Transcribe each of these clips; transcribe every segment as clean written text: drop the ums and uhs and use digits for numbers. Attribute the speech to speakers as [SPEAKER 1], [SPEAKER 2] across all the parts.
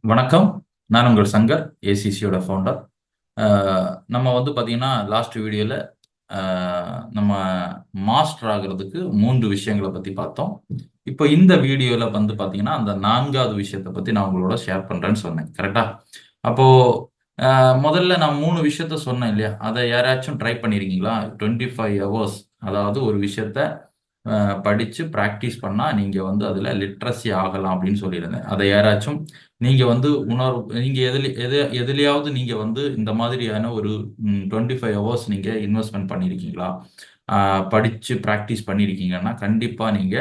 [SPEAKER 1] வணக்கம். நான் உங்கள் சங்கர், ஏசிசியோட ஃபவுண்டர். நம்ம வந்து பார்த்தீங்கன்னா, லாஸ்ட் வீடியோல நம்ம மாஸ்டர் ஆகுறதுக்கு 3 விஷயங்கள பத்தி பார்த்தோம். இப்போ இந்த வீடியோல வந்து பார்த்தீங்கன்னா, அந்த 4வது விஷயத்த பத்தி நான் உங்களோட ஷேர் பண்றேன்னு சொன்னேன். கரெக்ட்டா? அப்போ முதல்ல நான் 3 விஷயத்த சொன்னேன் இல்லையா? அத யாராச்சும் ட்ரை பண்ணியிருக்கீங்களா? 25 ஹவர்ஸ் அதாவது ஒரு விஷயத்த படிச்சு பிராக்டிஸ் பண்ணா, நீங்க வந்து அதுல லிட்ரசி ஆகலாம் அப்படின்னு சொல்லியிருந்தேன். அத யாராச்சும் நீங்க வந்து நீங்க எதுலயாவது நீங்க வந்து இந்த மாதிரியான ஒரு 25 ஹவர்ஸ் நீங்க இன்வெஸ்ட்மென்ட் பண்ணியிருக்கீங்களா? ஆ படிச்சு பிராக்டிஸ் பண்ணியிருக்கீங்கன்னா, கண்டிப்பா நீங்க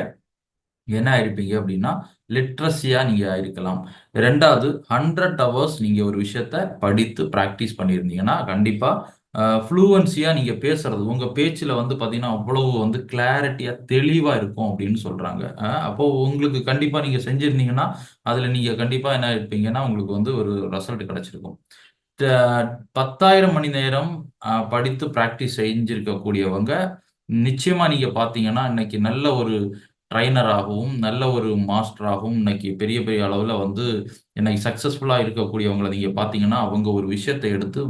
[SPEAKER 1] என்ன ஆயிருப்பீங்க அப்படின்னா, லிட்ரஸியா நீங்க ஆயிருக்கலாம். 2வது 100 ஹவர்ஸ் நீங்க ஒரு விஷயத்த படித்து பிராக்டிஸ் பண்ணியிருந்தீங்கன்னா, கண்டிப்பா ஃப்ளூவன்சியா நீங்க பேசுறது, உங்க பேச்சுல வந்து பார்த்தீங்கன்னா, அவ்வளவு வந்து கிளாரிட்டியா தெளிவா இருக்கும் அப்படின்னு சொல்றாங்க. அப்போ உங்களுக்கு கண்டிப்பா நீங்க செஞ்சிருந்தீங்கன்னா, அதுல நீங்க கண்டிப்பா என்ன ஆயிருப்பீங்கன்னா, உங்களுக்கு வந்து ஒரு ரிசல்ட் கிடைச்சிருக்கும். த 10,000 மணி நேரம் படித்து பிராக்டிஸ் செஞ்சிருக்கக்கூடியவங்க, நிச்சயமா நீங்க பார்த்தீங்கன்னா, இன்னைக்கு நல்ல ஒரு ட்ரெய்னராகவும், நல்ல ஒரு மாஸ்டராகவும் இன்னைக்கு பெரிய பெரிய அளவுல வந்து இன்னைக்கு சக்சஸ்ஃபுல்லா இருக்கக்கூடியவங்கள நீங்க பார்த்தீங்கன்னா, அவங்க ஒரு விஷயத்த எடுத்து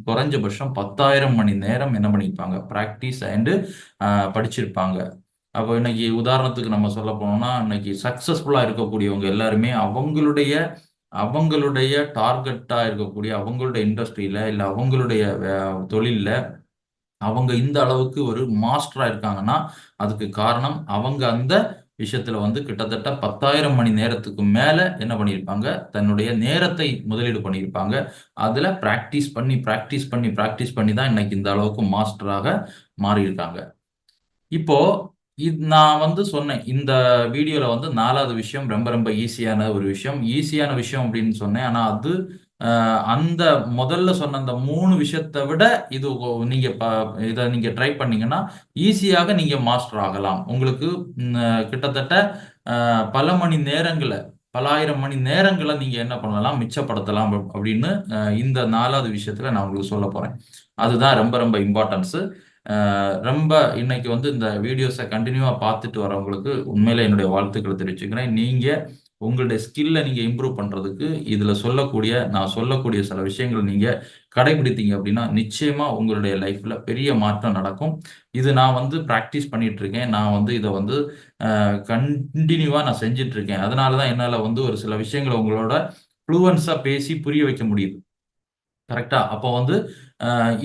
[SPEAKER 1] குறைஞ்சபட்சம் 10,000 மணி நேரம் என்ன பண்ணியிருப்பாங்க, பிராக்டிஸ் அண்டு படிச்சிருப்பாங்க. அப்போ இன்னைக்கு உதாரணத்துக்கு நம்ம சொல்ல போனோம்னா, இன்னைக்கு சக்சஸ்ஃபுல்லா இருக்கக்கூடியவங்க எல்லாருமே அவங்களுடைய அவங்களுடைய டார்கெட்டா இருக்கக்கூடிய அவங்களுடைய இண்டஸ்ட்ரியில, இல்ல அவங்களுடைய தொழில்ல அவங்க இந்த அளவுக்கு ஒரு மாஸ்டரா இருக்காங்கன்னா, அதுக்கு காரணம் அவங்க அந்த விஷயத்துல வந்து கிட்டத்தட்ட 10,000 மணி நேரத்துக்கு மேல என்ன பண்ணியிருப்பாங்க, தன்னுடைய நேரத்தை முதலீடு பண்ணியிருப்பாங்க. அதுல பிராக்டிஸ் பண்ணி, பிராக்டிஸ் பண்ணி, பிராக்டிஸ் பண்ணி தான் இன்னைக்கு இந்த அளவுக்கு மாஸ்டராக மாறியிருக்காங்க. இப்போ நான் வந்து சொன்னேன். இந்த வீடியோல வந்து 4வது விஷயம் ரொம்ப ரொம்ப ஈஸியான ஒரு விஷயம். ஈஸியான விஷயம் அப்படின்னு சொன்னேன். ஆனா அது அந்த முதல்ல சொன்ன அந்த 3 விஷயத்த விட இது நீங்க இத நீங்க ட்ரை பண்ணீங்கன்னா, ஈஸியாக நீங்க மாஸ்டர் ஆகலாம். உங்களுக்கு கிட்டத்தட்ட அ பல மணி நேரங்கள, பல்லாயிரம் மணி நேரங்கள நீங்க என்ன பண்ணலாம், மிச்சப்படுத்தலாம் அப்படின்னு இந்த 4வது விஷயத்துல நான் உங்களுக்கு சொல்லப் போறேன். அதுதான் ரொம்ப ரொம்ப இம்பார்ட்டன்ஸ். ரொம்ப இன்னைக்கு வந்து இந்த வீடியோஸ கன்டினியூவா பார்த்துட்டு வரவங்களுக்கு உண்மையிலே என்னுடைய வாழ்த்துக்கள தெரிவிச்சுக்கிறேன். நீங்க உங்களுடைய ஸ்கில்ல நீங்க இம்ப்ரூவ் பண்றதுக்கு, இதுல நான் சொல்லக்கூடிய சில விஷயங்கள் நீங்க கடைபிடித்தீங்க அப்படின்னா, நிச்சயமா உங்களுடைய லைஃப்ல பெரிய மாற்றம் நடக்கும். இது நான் வந்து பிராக்டிஸ் பண்ணிட்டு இருக்கேன். நான் வந்து இத வந்து கன்டினியூவா நான் செஞ்சுட்டு இருக்கேன். அதனால தான் என்னால வந்து ஒரு சில விஷயங்கள உங்களோட ஃப்ளூவன்ஸா பேசி புரிய வைக்க முடியுது. கரெக்ட்டா? அப்போ வந்து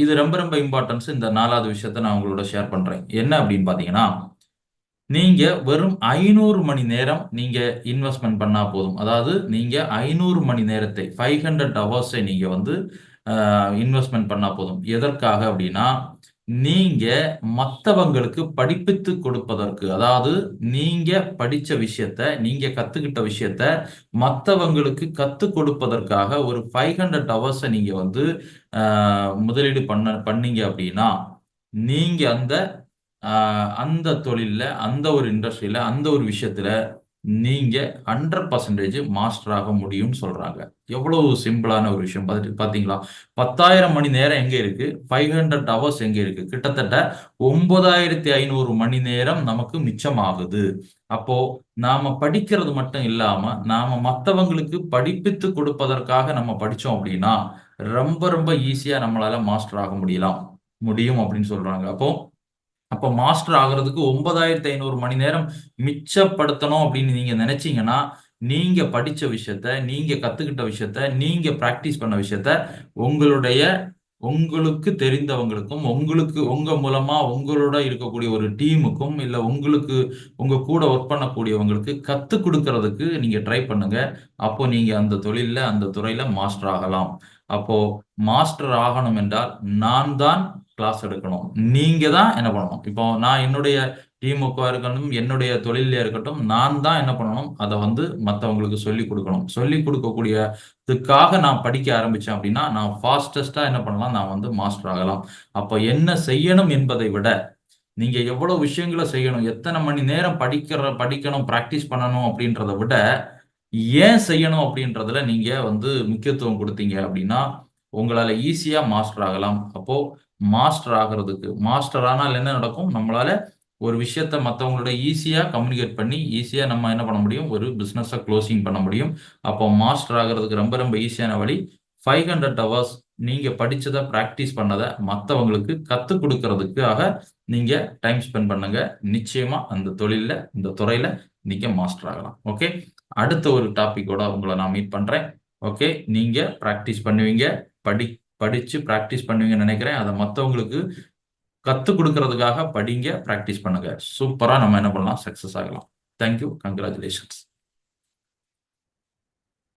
[SPEAKER 1] இது ரொம்ப ரொம்ப இம்பார்ட்டன்ஸ். இந்த 4வது விஷயத்த நான் உங்களோட ஷேர் பண்றேன். என்ன அப்படின்னு பார்த்தீங்கன்னா, நீங்க வெறும் 500 மணி நேரம் நீங்க இன்வெஸ்ட்மென்ட் பண்ணா போதும். அதாவது நீங்க 500 மணி நேரத்தை 500 ஹவர்ஸை நீங்க வந்து இன்வெஸ்ட்மென்ட் பண்ணா போதும். எதற்காக அப்படின்னா, நீங்க மத்தவங்களுக்கு படிப்பித்துக் கொடுப்பதற்கு. அதாவது நீங்க படிச்ச விஷயத்த, நீங்க கத்துக்கிட்ட விஷயத்த மத்தவங்களுக்கு கத்துக் கொடுப்பதற்காக ஒரு 500 ஹவர்ஸ நீங்க வந்து அ முதலீடு பண்ணீங்க அப்படின்னா, நீங்க அ அந்த தொழில்ல, அந்த ஒரு இண்டஸ்ட்ரியில, அந்த ஒரு விஷயத்துல நீங்க 100% மாஸ்டர் ஆக முடியும்னு சொல்றாங்க. எவ்வளவு சிம்பிளான ஒரு விஷயம் பார்த்தீங்களா? 10,000 மணி நேரம் எங்க இருக்கு? 500 ஹவர்ஸ் எங்க இருக்கு? கிட்டத்தட்ட 9,500 மணி நேரம் நமக்கு மிச்சமாகுது. அப்போ நாம படிக்கிறது மட்டும் இல்லாம, நாம மத்தவங்களுக்கு படிப்பித்துக் கொடுப்பதற்காக நம்ம படிச்சோம் அப்படின்னா, ரொம்ப ரொம்ப ஈஸியா நம்மளால மாஸ்டர் ஆக முடியும் அப்படின்னு சொல்றாங்க. அப்போ அப்ப மாஸ்டர் ஆகுறதுக்கு 9,500 மணி நேரம் மிச்சப்படுத்தணும் அப்படின்னு நீங்க நினைச்சீங்கன்னா, நீங்க படிச்ச விஷயத்த, நீங்க கத்துக்கிட்ட விஷயத்த, நீங்க பிராக்டிஸ் பண்ண விஷயத்த உங்களுடைய உங்களுக்கு தெரிந்தவங்களுக்கும், உங்க மூலமா உங்களோட இருக்கக்கூடிய ஒரு டீமுக்கும், இல்ல உங்க கூட ஒர்க் பண்ணக்கூடியவங்களுக்கு கத்துக் குடுக்கறதுக்கு நீங்க ட்ரை பண்ணுங்க. அப்போ நீங்க அந்த தொழில்ல, அந்த துறையில மாஸ்டர் ஆகலாம். அப்போ மாஸ்டர் ஆகணும் என்றால், நான் தான் கிளாஸ் எடுக்கணும். நீங்க தான் என்ன பண்ணணும். இப்போ நான் என்னுடைய டீமுக்கா இருக்கட்டும், என்னுடைய தொழில்லயா இருக்கட்டும், நான் தான் என்ன பண்ணணும், அத வந்து மத்தவங்களுக்கு சொல்லிக் குடுக்கணும். சொல்லிக் குடுக்கக்கூடியதுக்காக நான் படிக்க ஆரம்பிச்சேன் அப்டின்னா, நான் ஃபாஸ்டஸ்ட்டா என்ன பண்ணலாம், நான் வந்து மாஸ்டர் ஆகலாம். அப்ப என்ன செய்யணும் என்பதை விட, நீங்க எவ்வளவு விஷயங்கள செய்யணும், எத்தன மணி நேரம் படிக்கணும், பிராக்டிஸ் பண்ணணும் அப்டின்றத விட, ஏன் செய்யணும் அப்டின்றதுல நீங்க வந்து முக்கியத்துவம் குடுத்தீங்க அப்டின்னா, உங்களால ஈஸியா மாஸ்டர் ஆகலாம். அப்போ மாஸ்டர் ஆகுறதுக்கு மாஸ்டர் ஆனால் என்ன நடக்கும்? நம்மளால ஒரு விஷயத்த மற்றவங்களோட ஈஸியா கம்யூனிகேட் பண்ணி ஈஸியா நம்ம என்ன பண்ண முடியும், ஒரு பிசினஸை க்ளோசிங் பண்ண முடியும். அப்போ மாஸ்டர் ஆகிறதுக்கு ரொம்ப ரொம்ப ஈஸியான வழி 500 ஹவர்ஸ் நீங்க படிச்சதை ப்ராக்டிஸ் பண்ணதை மற்றவங்களுக்கு கற்றுக் கொடுக்கறதுக்காக நீங்க டைம் ஸ்பெண்ட் பண்ணுங்க. நிச்சயமா அந்த தொழில்ல இந்த துறையில நீங்க மாஸ்டர் ஆகலாம். ஓகே, அடுத்த ஒரு டாபிக்கோட உங்களை நான் மீட் பண்றேன். ஓகே, நீங்க ப்ராக்டிஸ் பண்ணுவீங்க, படி படிச்சு ப்ராக்டிஸ் பண்ணுவீங்கன்னு நினைக்கிறேன். அதை மற்றவங்களுக்கு கற்றுக் கொடுக்கறதுக்காக படிங்க, ப்ராக்டிஸ் பண்ணுங்க. சூப்பரா நம்ம என்ன பண்ணலாம், சக்சஸ் ஆகலாம். Thank you, congratulations.